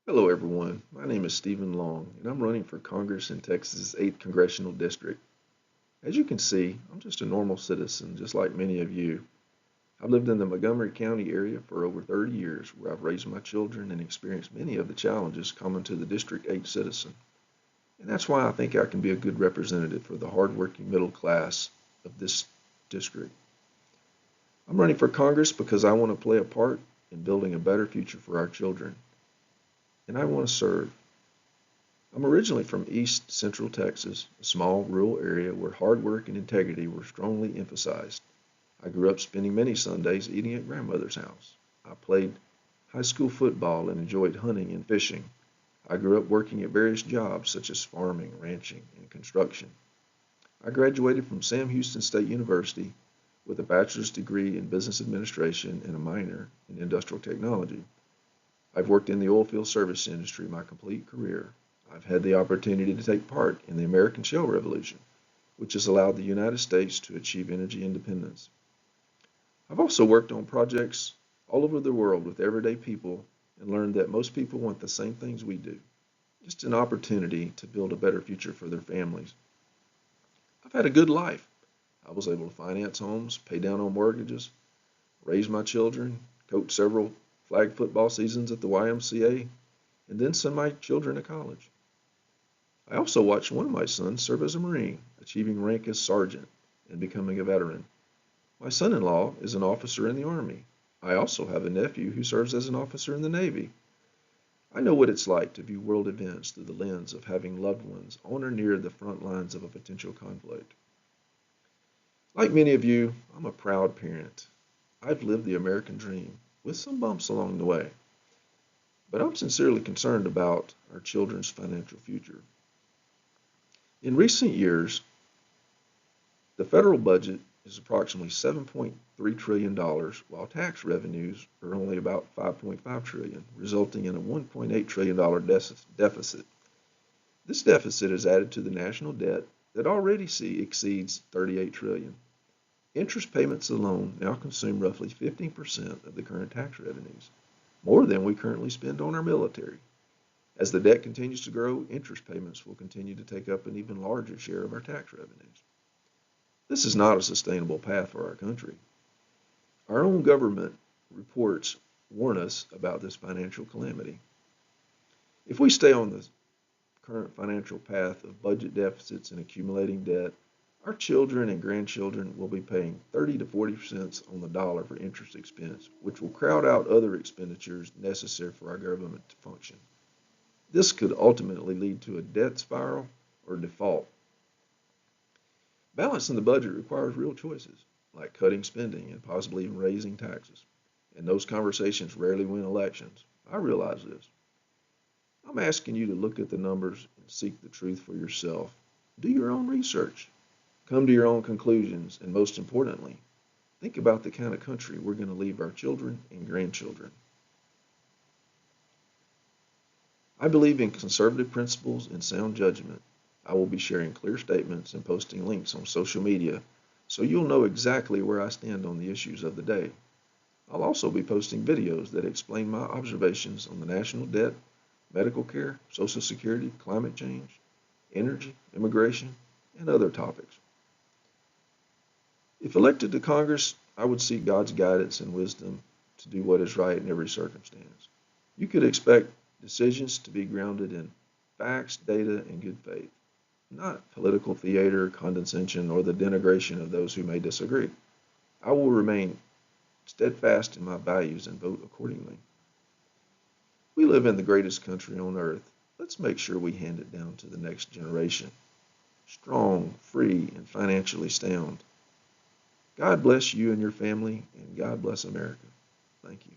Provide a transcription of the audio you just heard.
Hello, everyone. My name is Stephen Long, and I'm running for Congress in Texas' 8th Congressional District. As you can see, I'm just a normal citizen, just like many of you. I've lived in the Montgomery County area for over 30 years, where I've raised my children and experienced many of the challenges common to the District 8 citizen. And that's why I think I can be a good representative for the hardworking middle class of this district. I'm running for Congress because I want to play a part in building a better future for our children, and I want to serve. I'm originally from East Central Texas, a small rural area where hard work and integrity were strongly emphasized. I grew up spending many Sundays eating at grandmother's house. I played high school football and enjoyed hunting and fishing. I grew up working at various jobs such as farming, ranching, and construction. I graduated from Sam Houston State University with a bachelor's degree in business administration and a minor in industrial technology. I've worked in the oilfield service industry my complete career. I've had the opportunity to take part in the American Shale Revolution, which has allowed the United States to achieve energy independence. I've also worked on projects all over the world with everyday people and learned that most people want the same things we do, just an opportunity to build a better future for their families. I've had a good life. I was able to finance homes, pay down on mortgages, raise my children, coach several flag football seasons at the YMCA, and then send my children to college. I also watched one of my sons serve as a Marine, achieving rank as sergeant and becoming a veteran. My son-in-law is an officer in the Army. I also have a nephew who serves as an officer in the Navy. I know what it's like to view world events through the lens of having loved ones on or near the front lines of a potential conflict. Like many of you, I'm a proud parent. I've lived the American dream, with some bumps along the way. But I'm sincerely concerned about our children's financial future. In recent years, the federal budget is approximately $7.3 trillion, while tax revenues are only about $5.5 trillion, resulting in a $1.8 trillion deficit. This deficit is added to the national debt that already exceeds $38 trillion. Interest payments alone now consume roughly 15% of the current tax revenues, more than we currently spend on our military. As the debt continues to grow, interest payments will continue to take up an even larger share of our tax revenues. This is not a sustainable path for our country. Our own government reports warn us about this financial calamity. If we stay on the current financial path of budget deficits and accumulating debt, our children and grandchildren will be paying 30 to 40 cents on the dollar for interest expense, which will crowd out other expenditures necessary for our government to function. This could ultimately lead to a debt spiral or default. Balancing the budget requires real choices, like cutting spending and possibly even raising taxes. And those conversations rarely win elections. I realize this. I'm asking you to look at the numbers and seek the truth for yourself. Do your own research. Come to your own conclusions, and most importantly, think about the kind of country we're going to leave our children and grandchildren. I believe in conservative principles and sound judgment. I will be sharing clear statements and posting links on social media so you'll know exactly where I stand on the issues of the day. I'll also be posting videos that explain my observations on the national debt, medical care, Social Security, climate change, energy, immigration, and other topics. If elected to Congress, I would seek God's guidance and wisdom to do what is right in every circumstance. You could expect decisions to be grounded in facts, data, and good faith, not political theater, condescension, or the denigration of those who may disagree. I will remain steadfast in my values and vote accordingly. We live in the greatest country on earth. Let's make sure we hand it down to the next generation. Strong, free, and financially sound. God bless you and your family, and God bless America. Thank you.